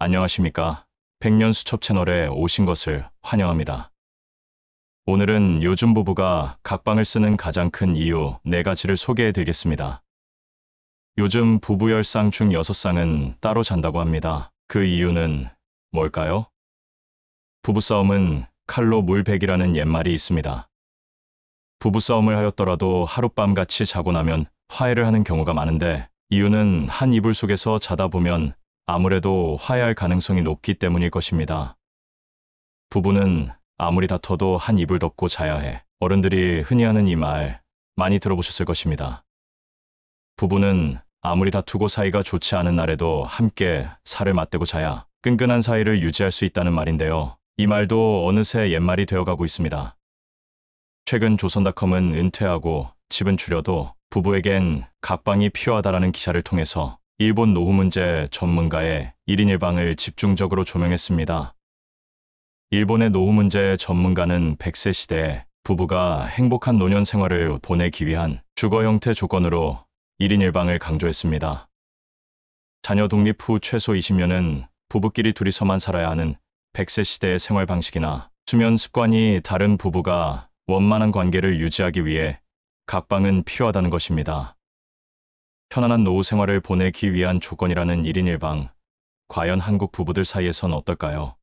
안녕하십니까. 백년수첩 채널에 오신 것을 환영합니다. 오늘은 요즘 부부가 각방을 쓰는 가장 큰 이유 4가지를 소개해 드리겠습니다. 요즘 부부 10쌍 중 6쌍은 따로 잔다고 합니다. 그 이유는 뭘까요? 부부싸움은 칼로 물베기라는 옛말이 있습니다. 부부싸움을 하였더라도 하룻밤 같이 자고 나면 화해를 하는 경우가 많은데 이유는 한 이불 속에서 자다 보면 아무래도 화해할 가능성이 높기 때문일 것입니다. 부부는 아무리 다퉈도 한 이불 덮고 자야 해. 어른들이 흔히 하는 이 말 많이 들어보셨을 것입니다. 부부는 아무리 다투고 사이가 좋지 않은 날에도 함께 살을 맞대고 자야 끈끈한 사이를 유지할 수 있다는 말인데요. 이 말도 어느새 옛말이 되어가고 있습니다. 최근 조선닷컴은 은퇴하고 집은 줄여도 부부에겐 각방이 필요하다라는 기사를 통해서 일본 노후 문제 전문가의 1인 1방을 집중적으로 조명했습니다. 일본의 노후 문제 전문가는 100세 시대에 부부가 행복한 노년 생활을 보내기 위한 주거 형태 조건으로 1인 1방을 강조했습니다. 자녀 독립 후 최소 20년은 부부끼리 둘이서만 살아야 하는 100세 시대의 생활 방식이나 수면 습관이 다른 부부가 원만한 관계를 유지하기 위해 각방은 필요하다는 것입니다. 편안한 노후 생활을 보내기 위한 조건이라는 1인 1방, 과연 한국 부부들 사이에선 어떨까요?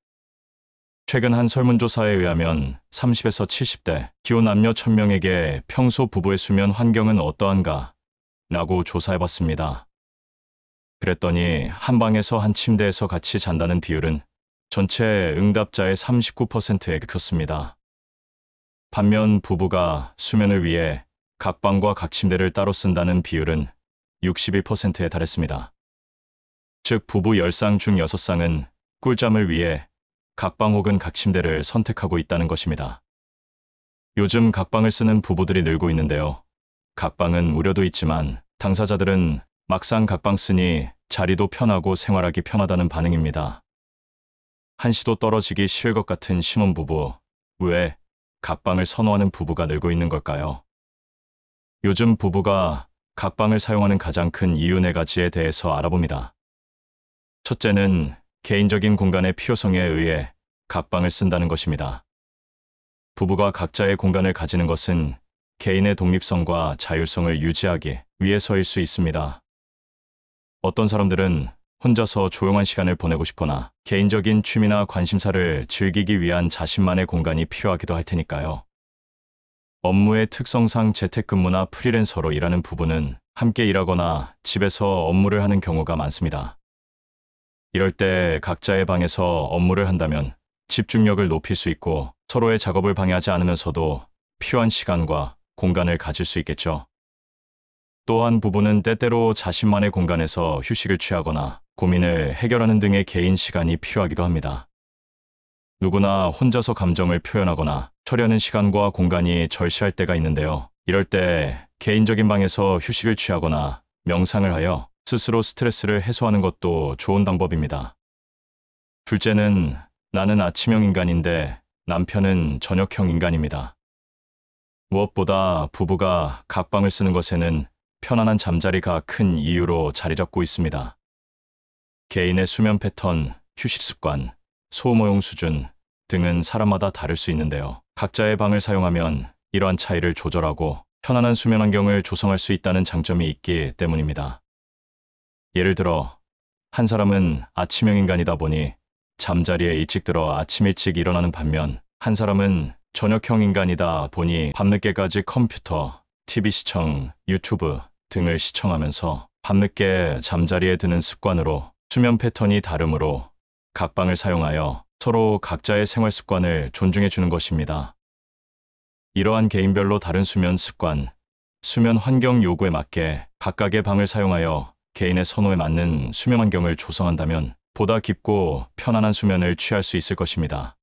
최근 한 설문조사에 의하면 30에서 70대 기혼 남녀 1000명에게 평소 부부의 수면 환경은 어떠한가? 라고 조사해봤습니다. 그랬더니 한 방에서 한 침대에서 같이 잔다는 비율은 전체 응답자의 39%에 그쳤습니다. 반면 부부가 수면을 위해 각방과 각침대를 따로 쓴다는 비율은 61%에 달했습니다. 즉 부부 10쌍 중 6쌍은 꿀잠을 위해 각방 혹은 각침대를 선택하고 있다는 것입니다. 요즘 각방을 쓰는 부부들이 늘고 있는데요. 각방은 우려도 있지만 당사자들은 막상 각방 쓰니 자리도 편하고 생활하기 편하다는 반응입니다. 한시도 떨어지기 쉬울 것 같은 신혼부부, 왜 각방을 선호하는 부부가 늘고 있는 걸까요? 요즘 부부가 각방을 사용하는 가장 큰 이유 4가지에 대해서 알아봅니다. 첫째는 개인적인 공간의 필요성에 의해 각방을 쓴다는 것입니다. 부부가 각자의 공간을 가지는 것은 개인의 독립성과 자율성을 유지하기 위해서일 수 있습니다. 어떤 사람들은 혼자서 조용한 시간을 보내고 싶거나 개인적인 취미나 관심사를 즐기기 위한 자신만의 공간이 필요하기도 할 테니까요. 업무의 특성상 재택근무나 프리랜서로 일하는 부부는 함께 일하거나 집에서 업무를 하는 경우가 많습니다. 이럴 때 각자의 방에서 업무를 한다면 집중력을 높일 수 있고 서로의 작업을 방해하지 않으면서도 필요한 시간과 공간을 가질 수 있겠죠. 또한 부부는 때때로 자신만의 공간에서 휴식을 취하거나 고민을 해결하는 등의 개인 시간이 필요하기도 합니다. 누구나 혼자서 감정을 표현하거나 처리하는 시간과 공간이 절실할 때가 있는데요. 이럴 때 개인적인 방에서 휴식을 취하거나 명상을 하여 스스로 스트레스를 해소하는 것도 좋은 방법입니다. 둘째는 나는 아침형 인간인데 남편은 저녁형 인간입니다. 무엇보다 부부가 각방을 쓰는 것에는 편안한 잠자리가 큰 이유로 자리 잡고 있습니다. 개인의 수면 패턴, 휴식 습관, 소음 허용 수준 등은 사람마다 다를 수 있는데요. 각자의 방을 사용하면 이러한 차이를 조절하고 편안한 수면 환경을 조성할 수 있다는 장점이 있기 때문입니다. 예를 들어 한 사람은 아침형 인간이다 보니 잠자리에 일찍 들어 아침 일찍 일어나는 반면 한 사람은 저녁형 인간이다 보니 밤늦게까지 컴퓨터, TV 시청, 유튜브 등을 시청하면서 밤늦게 잠자리에 드는 습관으로 수면 패턴이 다르므로 각방을 사용하여 서로 각자의 생활 습관을 존중해 주는 것입니다. 이러한 개인별로 다른 수면 습관, 수면 환경 요구에 맞게 각각의 방을 사용하여 개인의 선호에 맞는 수면 환경을 조성한다면 보다 깊고 편안한 수면을 취할 수 있을 것입니다.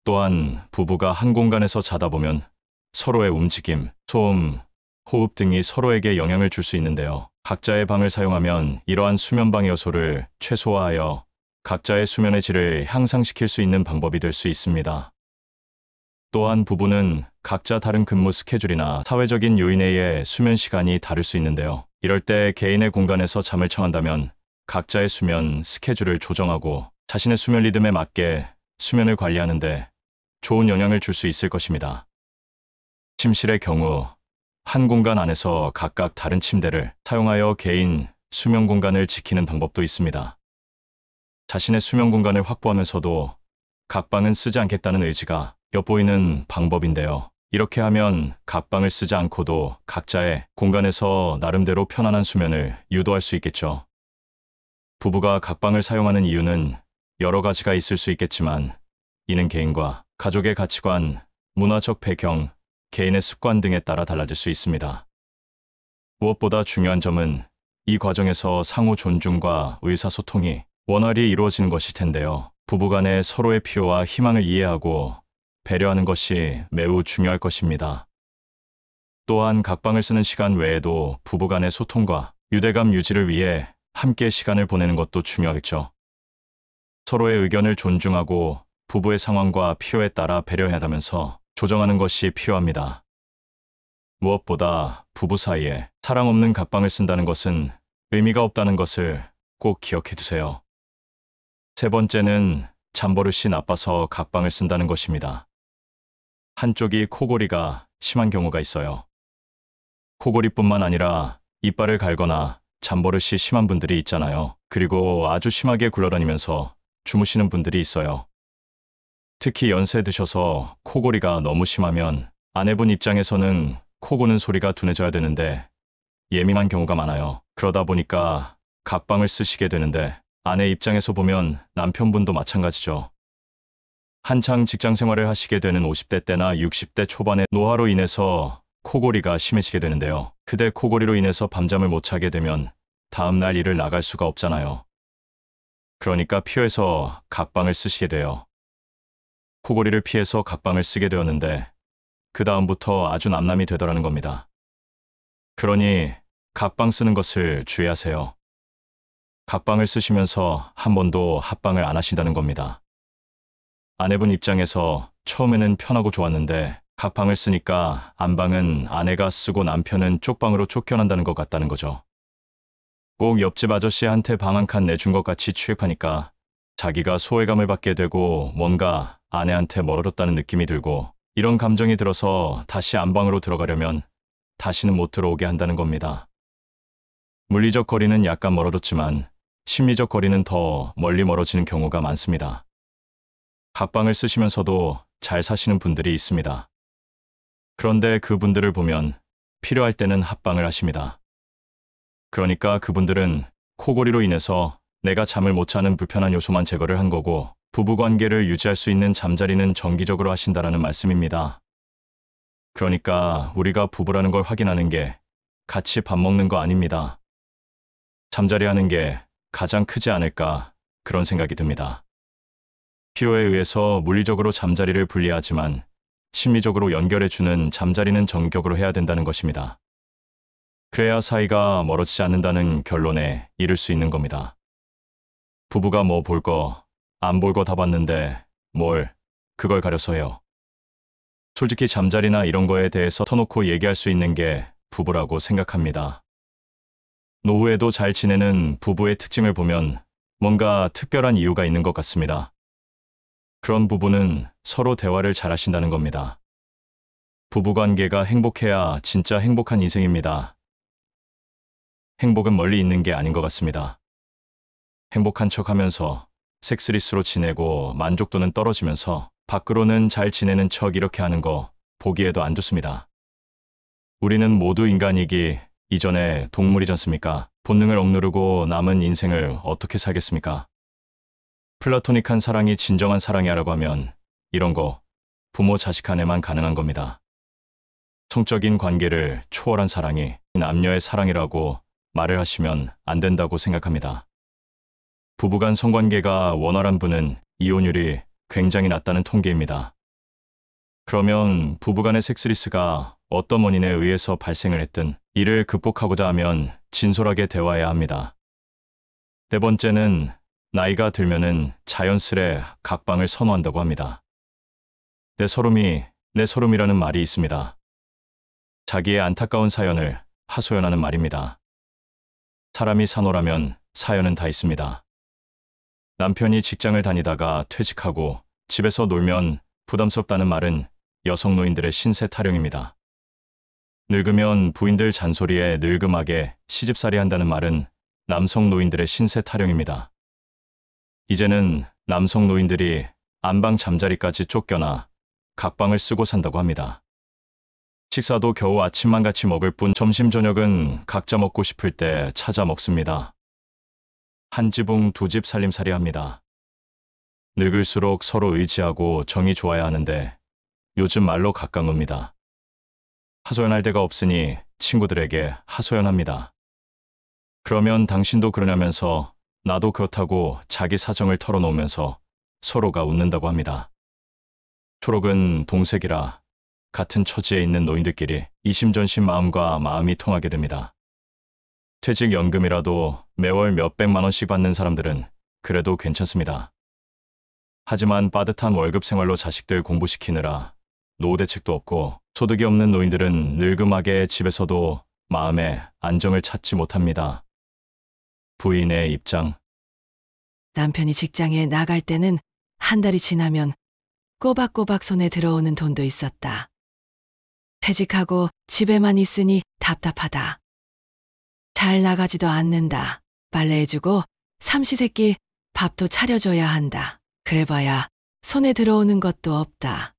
또한 부부가 한 공간에서 자다 보면 서로의 움직임, 소음, 호흡 등이 서로에게 영향을 줄 수 있는데요. 각자의 방을 사용하면 이러한 수면 방해 요소를 최소화하여 각자의 수면의 질을 향상시킬 수 있는 방법이 될 수 있습니다. 또한 부부는 각자 다른 근무 스케줄이나 사회적인 요인에 의해 수면 시간이 다를 수 있는데요. 이럴 때 개인의 공간에서 잠을 청한다면 각자의 수면 스케줄을 조정하고 자신의 수면 리듬에 맞게 수면을 관리하는데 좋은 영향을 줄 수 있을 것입니다. 침실의 경우 한 공간 안에서 각각 다른 침대를 사용하여 개인 수면 공간을 지키는 방법도 있습니다. 자신의 수면 공간을 확보하면서도 각 방은 쓰지 않겠다는 의지가 엿보이는 방법인데요. 이렇게 하면 각 방을 쓰지 않고도 각자의 공간에서 나름대로 편안한 수면을 유도할 수 있겠죠. 부부가 각 방을 사용하는 이유는 여러 가지가 있을 수 있겠지만 이는 개인과 가족의 가치관, 문화적 배경, 개인의 습관 등에 따라 달라질 수 있습니다. 무엇보다 중요한 점은 이 과정에서 상호 존중과 의사소통이 원활히 이루어지는 것일 텐데요. 부부간에 서로의 필요와 희망을 이해하고 배려하는 것이 매우 중요할 것입니다. 또한 각 방을 쓰는 시간 외에도 부부간의 소통과 유대감 유지를 위해 함께 시간을 보내는 것도 중요하겠죠. 서로의 의견을 존중하고 부부의 상황과 필요에 따라 배려하다면서 조정하는 것이 필요합니다. 무엇보다 부부 사이에 사랑 없는 각 방을 쓴다는 것은 의미가 없다는 것을 꼭 기억해 두세요. 세 번째는 잠버릇이 나빠서 각 방을 쓴다는 것입니다. 한쪽이 코골이가 심한 경우가 있어요. 코골이뿐만 아니라 이빨을 갈거나 잠버릇이 심한 분들이 있잖아요. 그리고 아주 심하게 굴러다니면서 주무시는 분들이 있어요. 특히 연세 드셔서 코골이가 너무 심하면 아내분 입장에서는 코 고는 소리가 둔해져야 되는데 예민한 경우가 많아요. 그러다 보니까 각 방을 쓰시게 되는데 아내 입장에서 보면 남편분도 마찬가지죠. 한창 직장 생활을 하시게 되는 50대 때나 60대 초반의 노화로 인해서 코골이가 심해지게 되는데요. 그대 코골이로 인해서 밤잠을 못 자게 되면 다음날 일을 나갈 수가 없잖아요. 그러니까 피해서 각 방을 쓰시게 돼요. 코골이를 피해서 각 방을 쓰게 되었는데 그 다음부터 아주 남남이 되더라는 겁니다. 그러니 각 방 쓰는 것을 주의하세요. 각 방을 쓰시면서 한 번도 합방을 안 하신다는 겁니다. 아내분 입장에서 처음에는 편하고 좋았는데 각 방을 쓰니까 안방은 아내가 쓰고 남편은 쪽방으로 쫓겨난다는 것 같다는 거죠. 꼭 옆집 아저씨한테 방 한 칸 내준 것 같이 취급하니까 자기가 소외감을 받게 되고 뭔가 아내한테 멀어졌다는 느낌이 들고 이런 감정이 들어서 다시 안방으로 들어가려면 다시는 못 들어오게 한다는 겁니다. 물리적 거리는 약간 멀어졌지만 심리적 거리는 더 멀리 멀어지는 경우가 많습니다. 각방을 쓰시면서도 잘 사시는 분들이 있습니다. 그런데 그분들을 보면 필요할 때는 합방을 하십니다. 그러니까 그분들은 코골이로 인해서 내가 잠을 못 자는 불편한 요소만 제거를 한 거고 부부관계를 유지할 수 있는 잠자리는 정기적으로 하신다라는 말씀입니다. 그러니까 우리가 부부라는 걸 확인하는 게 같이 밥 먹는 거 아닙니다. 잠자리 하는 게 가장 크지 않을까 그런 생각이 듭니다. 필요에 의해서 물리적으로 잠자리를 분리하지만 심리적으로 연결해주는 잠자리는 정격으로 해야 된다는 것입니다. 그래야 사이가 멀어지지 않는다는 결론에 이를 수 있는 겁니다. 부부가 뭐 볼 거, 안 볼 거 다 봤는데 뭘 그걸 가려서 해요. 솔직히 잠자리나 이런 거에 대해서 터놓고 얘기할 수 있는 게 부부라고 생각합니다. 노후에도 잘 지내는 부부의 특징을 보면 뭔가 특별한 이유가 있는 것 같습니다. 그런 부부는 서로 대화를 잘 하신다는 겁니다. 부부관계가 행복해야 진짜 행복한 인생입니다. 행복은 멀리 있는 게 아닌 것 같습니다. 행복한 척하면서 섹스리스로 지내고 만족도는 떨어지면서 밖으로는 잘 지내는 척 이렇게 하는 거 보기에도 안 좋습니다. 우리는 모두 인간이기 이전에 동물이지 않습니까? 본능을 억누르고 남은 인생을 어떻게 살겠습니까? 플라토닉한 사랑이 진정한 사랑이라고 하면 이런 거 부모 자식 간에만 가능한 겁니다. 성적인 관계를 초월한 사랑이 남녀의 사랑이라고 말을 하시면 안 된다고 생각합니다. 부부간 성관계가 원활한 분은 이혼율이 굉장히 낮다는 통계입니다. 그러면 부부간의 섹스리스가 어떤 원인에 의해서 발생을 했든 이를 극복하고자 하면 진솔하게 대화해야 합니다. 네 번째는 나이가 들면은 자연스레 각방을 선호한다고 합니다. 내 서름이라는 말이 있습니다. 자기의 안타까운 사연을 하소연하는 말입니다. 사람이 산호라면 사연은 다 있습니다. 남편이 직장을 다니다가 퇴직하고 집에서 놀면 부담스럽다는 말은 여성 노인들의 신세 타령입니다. 늙으면 부인들 잔소리에 늙음하게 시집살이 한다는 말은 남성 노인들의 신세 타령입니다. 이제는 남성 노인들이 안방 잠자리까지 쫓겨나 각방을 쓰고 산다고 합니다. 식사도 겨우 아침만 같이 먹을 뿐 점심 저녁은 각자 먹고 싶을 때 찾아 먹습니다. 한 지붕 두 집 살림살이 합니다. 늙을수록 서로 의지하고 정이 좋아야 하는데 요즘 말로 가까웁니다. 하소연할 데가 없으니 친구들에게 하소연합니다. 그러면 당신도 그러냐면서 나도 그렇다고 자기 사정을 털어놓으면서 서로가 웃는다고 합니다. 초록은 동색이라 같은 처지에 있는 노인들끼리 이심전심 마음과 마음이 통하게 됩니다. 퇴직연금이라도 매월 몇백만 원씩 받는 사람들은 그래도 괜찮습니다. 하지만 빠듯한 월급 생활로 자식들 공부시키느라 노후 대책도 없고 소득이 없는 노인들은 늙음하게 집에서도 마음의 안정을 찾지 못합니다. 부인의 입장. 남편이 직장에 나갈 때는 한 달이 지나면 꼬박꼬박 손에 들어오는 돈도 있었다. 퇴직하고 집에만 있으니 답답하다. 잘 나가지도 않는다. 빨래해주고 삼시세끼 밥도 차려줘야 한다. 그래봐야 손에 들어오는 것도 없다.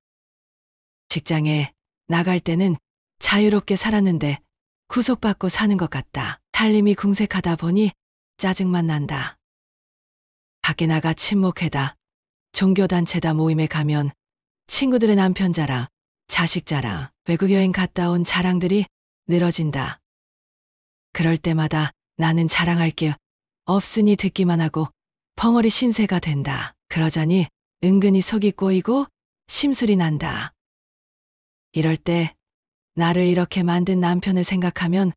직장에 나갈 때는 자유롭게 살았는데 구속받고 사는 것 같다. 살림이 궁색하다 보니 짜증만 난다. 밖에 나가 친목회다, 종교단체다 모임에 가면 친구들의 남편 자랑, 자식 자랑, 외국 여행 갔다 온 자랑들이 늘어진다. 그럴 때마다 나는 자랑할 게 없으니 듣기만 하고 벙어리 신세가 된다. 그러자니 은근히 속이 꼬이고 심술이 난다. 이럴 때 나를 이렇게 만든 남편을 생각하면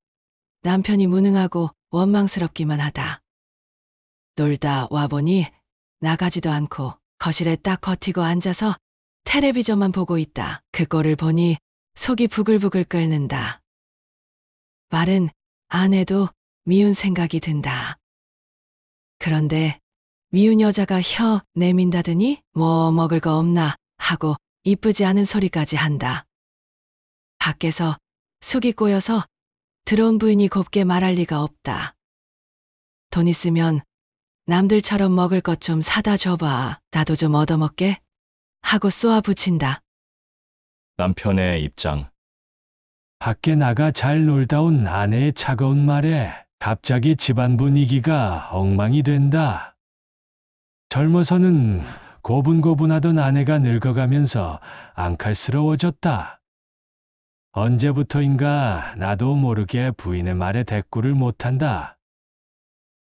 남편이 무능하고 원망스럽기만 하다. 놀다 와보니 나가지도 않고 거실에 딱 버티고 앉아서 텔레비전만 보고 있다. 그 꼴을 보니 속이 부글부글 끓는다. 말은 안 해도 미운 생각이 든다. 그런데 미운 여자가 혀 내민다더니 뭐 먹을 거 없나 하고 이쁘지 않은 소리까지 한다. 밖에서 속이 꼬여서 들어온 부인이 곱게 말할 리가 없다. 돈 있으면 남들처럼 먹을 것 좀 사다 줘봐. 나도 좀 얻어먹게 하고 쏘아 붙인다. 남편의 입장. 밖에 나가 잘 놀다 온 아내의 차가운 말에 갑자기 집안 분위기가 엉망이 된다. 젊어서는 고분고분하던 아내가 늙어가면서 앙칼스러워졌다. 언제부터인가 나도 모르게 부인의 말에 대꾸를 못한다.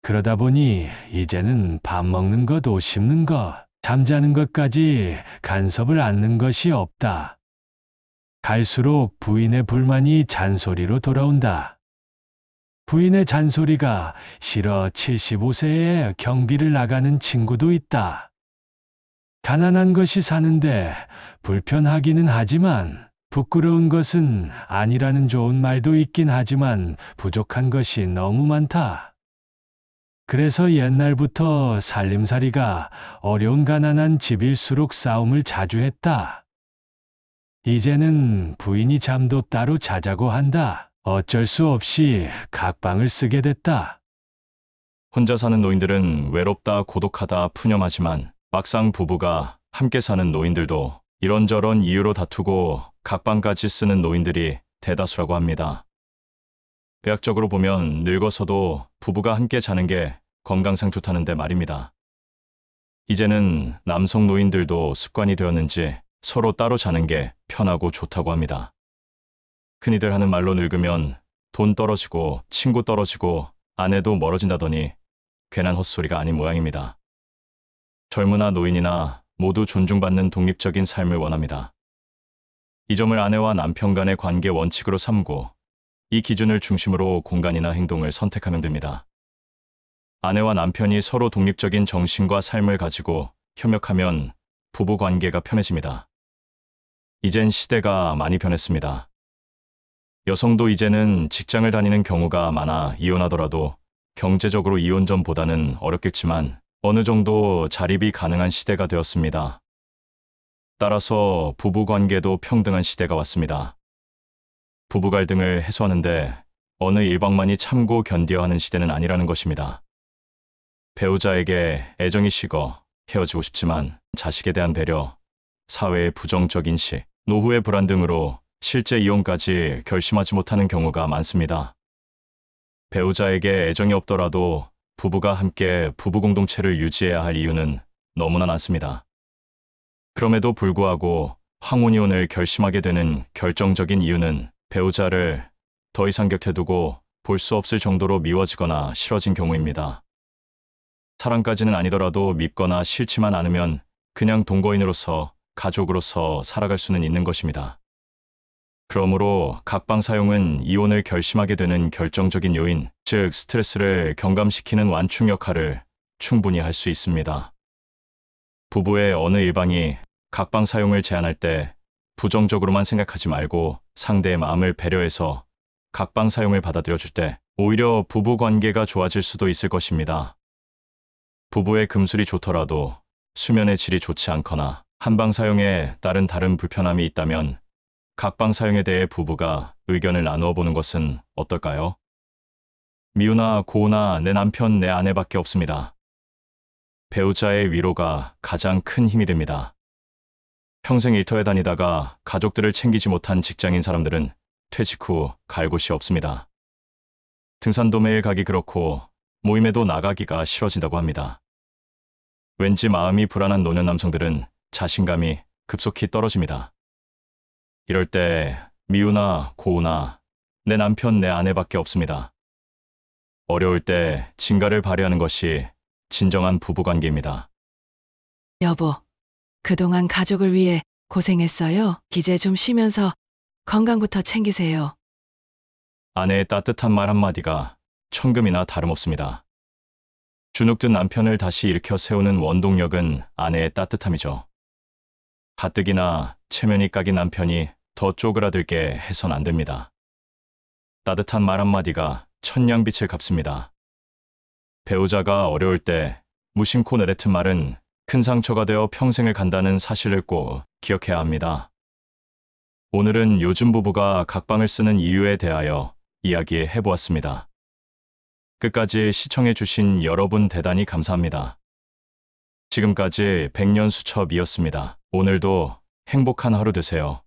그러다 보니 이제는 밥 먹는 것, 옷 입는 것, 잠자는 것까지 간섭을 않는 것이 없다. 갈수록 부인의 불만이 잔소리로 돌아온다. 부인의 잔소리가 싫어 75세에 경비를 나가는 친구도 있다. 가난한 것이 사는데 불편하기는 하지만 부끄러운 것은 아니라는 좋은 말도 있긴 하지만 부족한 것이 너무 많다. 그래서 옛날부터 살림살이가 어려운 가난한 집일수록 싸움을 자주 했다. 이제는 부인이 잠도 따로 자자고 한다. 어쩔 수 없이 각방을 쓰게 됐다. 혼자 사는 노인들은 외롭다, 고독하다, 푸념하지만 막상 부부가 함께 사는 노인들도 이런저런 이유로 다투고 각방까지 쓰는 노인들이 대다수라고 합니다. 의학적으로 보면 늙어서도 부부가 함께 자는 게 건강상 좋다는데 말입니다. 이제는 남성 노인들도 습관이 되었는지 서로 따로 자는 게 편하고 좋다고 합니다. 흔히들 하는 말로 늙으면 돈 떨어지고 친구 떨어지고 아내도 멀어진다더니 괜한 헛소리가 아닌 모양입니다. 젊으나 노인이나 모두 존중받는 독립적인 삶을 원합니다. 이 점을 아내와 남편 간의 관계 원칙으로 삼고 이 기준을 중심으로 공간이나 행동을 선택하면 됩니다. 아내와 남편이 서로 독립적인 정신과 삶을 가지고 협력하면 부부 관계가 편해집니다. 이젠 시대가 많이 변했습니다. 여성도 이제는 직장을 다니는 경우가 많아 이혼하더라도 경제적으로 이혼 전보다는 어렵겠지만 어느 정도 자립이 가능한 시대가 되었습니다. 따라서 부부 관계도 평등한 시대가 왔습니다. 부부 갈등을 해소하는데 어느 일방만이 참고 견뎌야 하는 시대는 아니라는 것입니다. 배우자에게 애정이 식어 헤어지고 싶지만 자식에 대한 배려, 사회의 부정적 인식, 노후의 불안 등으로 실제 이혼까지 결심하지 못하는 경우가 많습니다. 배우자에게 애정이 없더라도 부부가 함께 부부 공동체를 유지해야 할 이유는 너무나 많습니다. 그럼에도 불구하고 황혼이혼을 결심하게 되는 결정적인 이유는 배우자를 더 이상 곁에 두고 볼 수 없을 정도로 미워지거나 싫어진 경우입니다. 사랑까지는 아니더라도 밉거나 싫지만 않으면 그냥 동거인으로서, 가족으로서 살아갈 수는 있는 것입니다. 그러므로 각방 사용은 이혼을 결심하게 되는 결정적인 요인, 즉 스트레스를 경감시키는 완충 역할을 충분히 할 수 있습니다. 부부의 어느 일방이 각방 사용을 제안할 때 부정적으로만 생각하지 말고 상대의 마음을 배려해서 각방 사용을 받아들여 줄 때 오히려 부부 관계가 좋아질 수도 있을 것입니다. 부부의 금술이 좋더라도 수면의 질이 좋지 않거나 한방 사용에 따른 다른 불편함이 있다면 각방 사용에 대해 부부가 의견을 나누어 보는 것은 어떨까요? 미우나 고우나 내 남편, 내 아내밖에 없습니다. 배우자의 위로가 가장 큰 힘이 됩니다. 평생 일터에 다니다가 가족들을 챙기지 못한 직장인 사람들은 퇴직 후 갈 곳이 없습니다. 등산도 매일 가기 그렇고 모임에도 나가기가 싫어진다고 합니다. 왠지 마음이 불안한 노년 남성들은 자신감이 급속히 떨어집니다. 이럴 때 미우나 고우나 내 남편, 내 아내밖에 없습니다. 어려울 때 진가를 발휘하는 것이 진정한 부부관계입니다. 여보, 그동안 가족을 위해 고생했어요. 이제 좀 쉬면서 건강부터 챙기세요. 아내의 따뜻한 말 한마디가 천금이나 다름없습니다. 주눅든 남편을 다시 일으켜 세우는 원동력은 아내의 따뜻함이죠. 가뜩이나 체면이 까긴 남편이 더 쪼그라들게 해선 안 됩니다. 따뜻한 말 한마디가 천냥빛을 갚습니다. 배우자가 어려울 때 무심코 내뱉은 말은 큰 상처가 되어 평생을 간다는 사실을 꼭 기억해야 합니다. 오늘은 요즘 부부가 각방을 쓰는 이유에 대하여 이야기해 보았습니다. 끝까지 시청해주신 여러분 대단히 감사합니다. 지금까지 백년수첩이었습니다. 오늘도 행복한 하루 되세요.